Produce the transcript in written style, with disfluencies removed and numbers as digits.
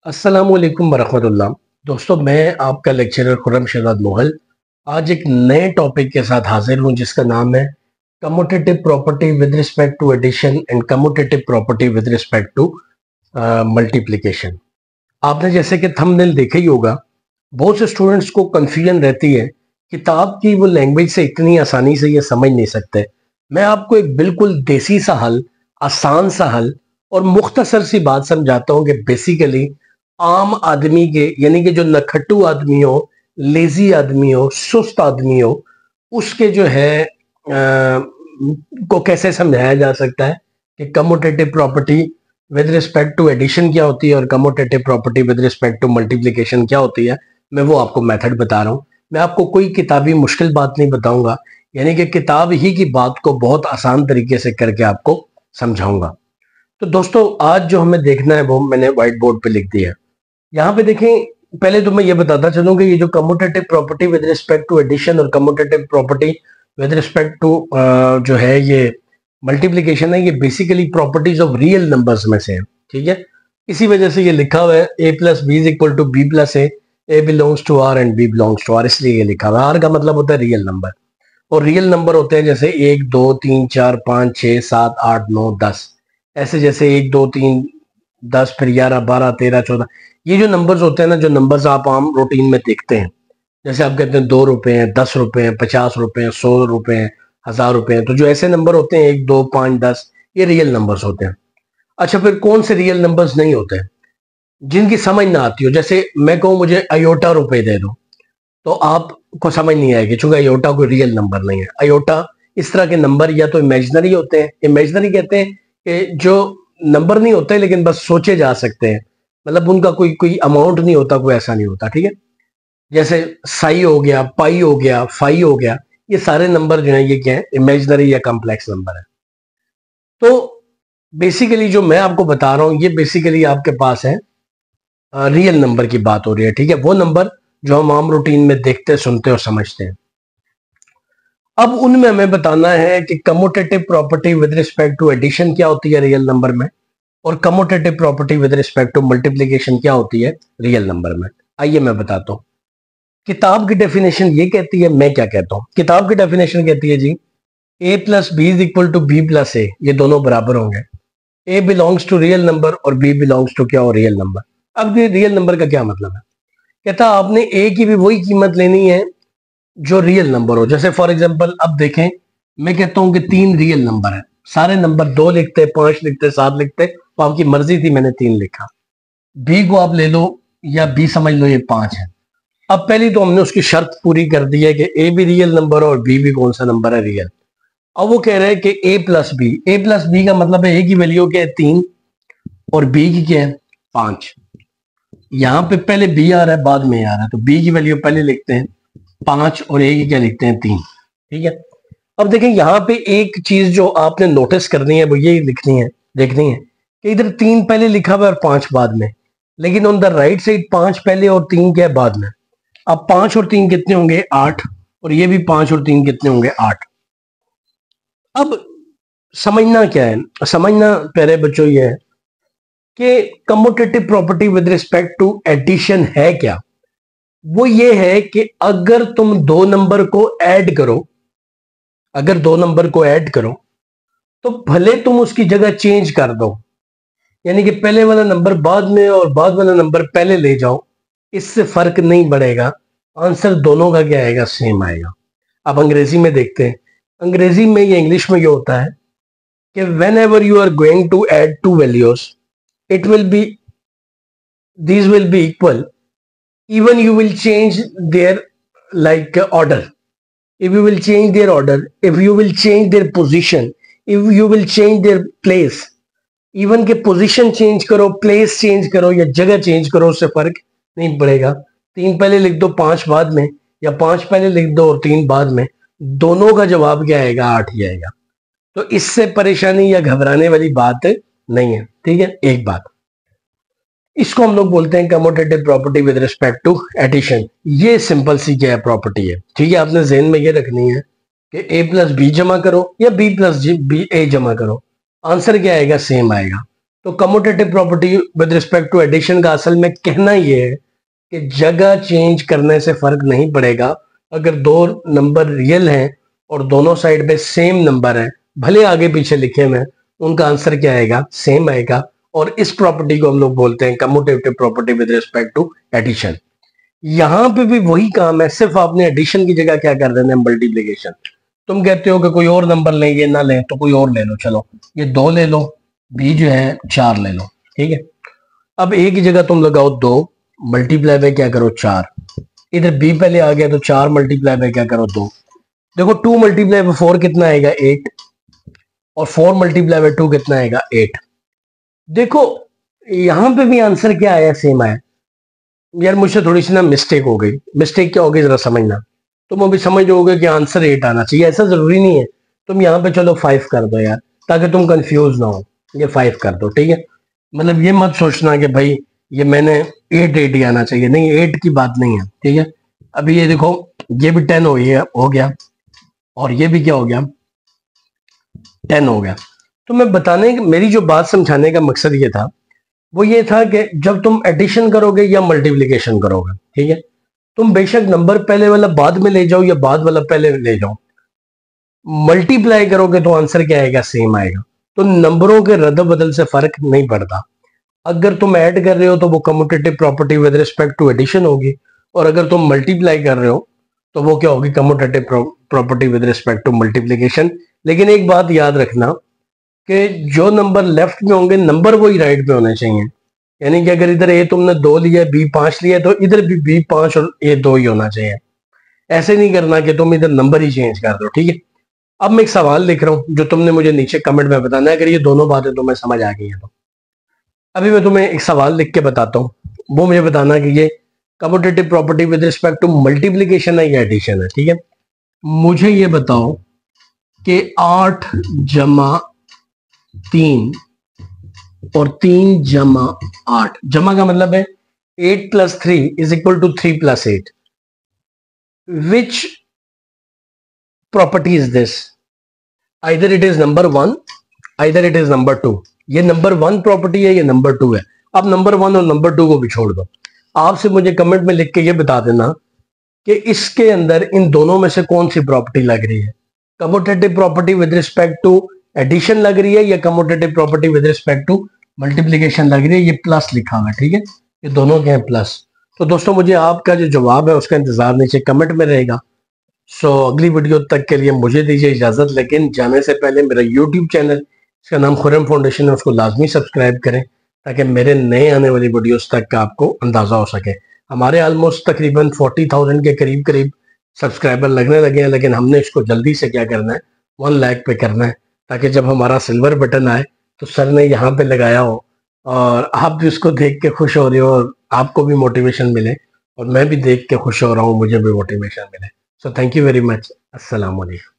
अस्सलामुअलैकुम वरहमतुल्लाह। दोस्तों, मैं आपका लेक्चरर खुर्रम शहजाद मोहल आज एक नए टॉपिक के साथ हाजिर हूं जिसका नाम है commutative property with respect to addition and commutative property with respect to multiplication. आपने जैसे कि थंबनेल देखा ही होगा, बहुत से स्टूडेंट्स को कंफ्यूजन रहती है, किताब की वो लैंग्वेज से इतनी आसानी से ये समझ नहीं सकते। मैं आपको एक बिल्कुल देसी सा हल, आसान सा हल और मुख्तसर सी बात समझाता हूँ कि बेसिकली आम आदमी के, यानी कि जो नखट्टू आदमी हो, लेजी आदमी हो, सुस्त आदमी हो, उसके जो है को कैसे समझाया जा सकता है कि commutative property with respect to addition क्या होती है और commutative property with respect to multiplication क्या होती है। मैं वो आपको मेथड बता रहा हूँ। मैं आपको कोई किताबी मुश्किल बात नहीं बताऊंगा, यानी कि किताब ही की बात को बहुत आसान तरीके से करके आपको समझाऊंगा। तो दोस्तों, आज जो हमें देखना है वो मैंने व्हाइट बोर्ड पे लिख दिया है। यहाँ पे देखें, पहले तो मैं ये बताता चलूं कि ये जो commutative property with respect to addition और commutative property with respect to जो है ये मल्टीप्लिकेशन है, ये basically properties of real numbers में से है। ठीक है, इसी वजह से ये लिखा हुआ है a plus B is equal to B plus A belongs to R and B belongs to R, इसलिए ये लिखा हुआ है। आर का मतलब होता है रियल नंबर, और रियल नंबर होते हैं जैसे 1 2 3 4 5 6 7 8 9 10, ऐसे जैसे 1 2 3 10 फिर 11 12 13 14। ये जो नंबर्स होते हैं ना, जो नंबर्स आप आम रूटीन में देखते हैं, जैसे आप कहते हैं 2 रुपए हैं, 10 रुपए हैं, 50 रुपए हैं, 100 रुपए हैं, 1000 रुपए हैं, तो जो ऐसे नंबर होते हैं 1 2 5 10, ये रियल नंबर्स होते हैं। अच्छा, फिर कौन से रियल नंबर्स नहीं होते हैं? जिनकी समझ ना आती हो, जैसे मैं कहूँ मुझे अयोटा रुपए दे दो, तो आपको समझ नहीं आएगी, चूंकि अयोटा कोई रियल नंबर नहीं है। अयोटा इस तरह के नंबर या तो इमेजिनरी होते हैं, इमेजिनरी कहते हैं कि जो नंबर नहीं होते लेकिन बस सोचे जा सकते हैं, मतलब उनका कोई कोई अमाउंट नहीं होता, कोई ऐसा नहीं होता। ठीक है, जैसे साई हो गया, पाई हो गया, फाई हो गया, ये सारे नंबर जो है ये क्या है, इमेजिनरी या कॉम्प्लेक्स नंबर है। तो बेसिकली जो मैं आपको बता रहा हूं ये बेसिकली आपके पास है रियल नंबर की बात हो रही है। ठीक है, वो नंबर जो हम आम रूटीन में देखते, सुनते और समझते हैं। अब उनमें हमें बताना है कि commutative property with respect to addition क्या होती है रियल नंबर में, और commutative property with respect to multiplication क्या होती है रियल नंबर में। आइए मैं बताता हूं। किताब की डेफिनेशन ये कहती है, मैं क्या कहता हूं। किताब की डेफिनेशन कहती है जी, a plus B is equal to B plus A, ये दोनों बराबर होंगे। a belongs to real number और b बिलोंग्स टू क्या हो, रियल नंबर। अब ये रियल नंबर का क्या मतलब है? कहता आपने a की भी वही कीमत लेनी है जो रियल नंबर हो। जैसे फॉर एग्जांपल अब देखें, मैं कहता हूं कि 3 रियल नंबर है, सारे नंबर 2 लिखते, 5 लिखते, 7 लिखते, तो आपकी मर्जी थी, मैंने 3 लिखा। बी को आप ले लो या बी समझ लो ये 5 है। अब पहली तो हमने उसकी शर्त पूरी कर दी है कि ए भी रियल नंबर है और बी भी कौन सा नंबर है, रियल। अब वो कह रहे हैं कि ए प्लस बी का मतलब है ए की वैल्यू क्या है, 3, और बी की क्या है, 5। यहाँ पे पहले बी आ रहा है, बाद में आ रहा है, तो बी की वैल्यू पहले लिखते हैं 5 और ए की क्या लिखते हैं, 3। ठीक है, अब देखें यहाँ पे एक चीज जो आपने नोटिस करनी है वो ये लिखनी है, देखनी है कि इधर 3 पहले लिखा हुआ है और 5 बाद में, लेकिन ऑन द राइट साइड 5 पहले और 3 क्या है, बाद में। अब 5 और 3 कितने होंगे, 8, और ये भी 5 और 3 कितने होंगे, 8। अब समझना क्या है, समझना प्यारे बच्चों ये है कि commutative property with respect to addition है क्या। वो ये है कि अगर तुम दो नंबर को ऐड करो, अगर दो नंबर को ऐड करो तो भले तुम उसकी जगह चेंज कर दो, यानी कि पहले वाला नंबर बाद में और बाद वाला नंबर पहले ले जाओ, इससे फर्क नहीं बढ़ेगा, आंसर दोनों का क्या आएगा, सेम आएगा। अब अंग्रेजी में देखते हैं, अंग्रेजी में या इंग्लिश में ये होता है कि whenever you are going to add two values, it will be, these will be equal, even you will change their like order. If you will change their order, if you will change their position, if you will change their place, even के position change करो, place change करो या जगह change करो, उससे फर्क नहीं पड़ेगा। 3 पहले लिख दो, 5 बाद में, या 5 पहले लिख दो और 3 बाद में, दोनों का जवाब क्या आएगा, 8 ही आएगा। तो इससे परेशानी या घबराने वाली बात नहीं है। ठीक है, एक बात, इसको हम लोग बोलते हैं commutative property with respect to addition. ये सिंपल सी क्या है, प्रॉपर्टी है। ठीक है, आपने ज़हन में ये रखनी है कि a प्लस बी जमा करो या b प्लस बी ए जमा करो, आंसर क्या आएगा, सेम आएगा। तो commutative property with respect to addition का असल में कहना यह है कि जगह चेंज करने से फर्क नहीं पड़ेगा। अगर दो नंबर रियल हैं और दोनों साइड पे सेम नंबर है, भले आगे पीछे लिखे हुए हैं, उनका आंसर क्या आएगा, सेम आएगा। और इस प्रॉपर्टी को हम लोग बोलते हैं commutative property with respect to addition. यहां पे भी वही काम है, सिर्फ आपने एडिशन की जगह क्या कर देना है, मल्टीप्लीकेशन। तुम कहते हो कि कोई और नंबर लें, ये ना लें तो कोई और ले लो, चलो ये 2 ले लो, बी जो है 4 ले लो, ठीक है। अब ए की जगह तुम लगाओ 2, मल्टीप्लाई बाय क्या करो 4, इधर बी पहले आ गया तो 4 मल्टीप्लाई बाय क्या करो 2। देखो 2 मल्टीप्लाई बाय 4 कितना आएगा 8, और 4 मल्टीप्लाई बाय 2 कितना आएगा 8। देखो यहां पे भी आंसर क्या आया, सेम आया। यार मुझसे थोड़ी सी ना मिस्टेक हो गई, मिस्टेक क्या हो गई जरा समझना। तुम अभी समझ जाओगे कि आंसर 8 आना चाहिए, ऐसा जरूरी नहीं है। तुम यहाँ पे चलो 5 कर दो यार, ताकि तुम कंफ्यूज ना हो, ये 5 कर दो, ठीक है। मतलब ये मत सोचना कि भाई ये मैंने 8 ही आना चाहिए, नहीं 8 की बात नहीं है, ठीक है। अभी ये देखो ये भी 10 हो गया और ये भी क्या हो गया 10 हो गया। तो मैं बताने, मेरी जो बात समझाने का मकसद ये था, वो ये था कि जब तुम एडिशन करोगे या मल्टीप्लिकेशन करोगे, ठीक है, तुम बेशक नंबर पहले वाला बाद में ले जाओ या बाद वाला पहले ले जाओ, मल्टीप्लाई करोगे तो आंसर क्या आएगा, सेम आएगा। तो नंबरों के रद्द बदल से फर्क नहीं पड़ता। अगर तुम ऐड कर रहे हो तो वो commutative property with respect to addition होगी, और अगर तुम मल्टीप्लाई कर रहे हो तो वो क्या होगी, commutative property with respect to multiplication. लेकिन एक बात याद रखना कि जो नंबर लेफ्ट में होंगे नंबर वही राइट पे होने चाहिए। यानी कि अगर इधर ए तुमने 2 लिया, बी 5 लिया, तो इधर भी बी 5 और ए 2 ही होना चाहिए। ऐसे नहीं करना कि तुम इधर नंबर ही चेंज कर दो, ठीक है। अब मैं एक सवाल लिख रहा हूं जो तुमने मुझे नीचे कमेंट में बताना है, अगर ये दोनों बातें तुम्हें समझ आ गई है तो। अभी मैं तुम्हें एक सवाल लिख के बताता हूँ, वो मुझे बताना कि ये commutative property with respect to multiplication है या एडिशन है, ठीक है। मुझे ये बताओ कि 8 जमा 3 और 3 जमा 8, जमा का मतलब है 8 + 3 is equal to 3 + 8। Which property is this? Either it is number 1, either it is number 2। ये नंबर 1 प्रॉपर्टी है, ये नंबर 2 है। अब नंबर 1 और नंबर 2 को भी छोड़ दो, आपसे मुझे कमेंट में लिख के ये बता देना कि इसके अंदर इन दोनों में से कौन सी प्रॉपर्टी लग रही है, commutative property with respect to addition लग रही है या commutative property with respect to multiplication लग रही है। ये प्लस लिखा हुआ है, ठीक है, ये दोनों के हैं प्लस। तो दोस्तों मुझे आपका जो जवाब है उसका इंतजार नीचे कमेंट में रहेगा। सो अगली वीडियो तक के लिए मुझे दीजिए इजाजत, लेकिन जाने से पहले मेरा यूट्यूब चैनल, इसका नाम खुर्रम फाउंडेशन है, उसको लाजमी सब्सक्राइब करें ताकि मेरे नए आने वाली वीडियोस तक का आपको अंदाजा हो सके। हमारे ऑलमोस्ट तकरीबन 40,000 के करीब करीब सब्सक्राइबर लगने लगे हैं, लेकिन हमने इसको जल्दी से क्या करना है, 1 लाख पे करना है, ताकि जब हमारा सिल्वर बटन आए तो सर ने यहाँ पे लगाया हो और आप भी उसको देख के खुश हो रहे हो और आपको भी मोटिवेशन मिले, और मैं भी देख के खुश हो रहा हूँ, मुझे भी मोटिवेशन मिले। So thank you very much. अस्सलाम वालेकुम।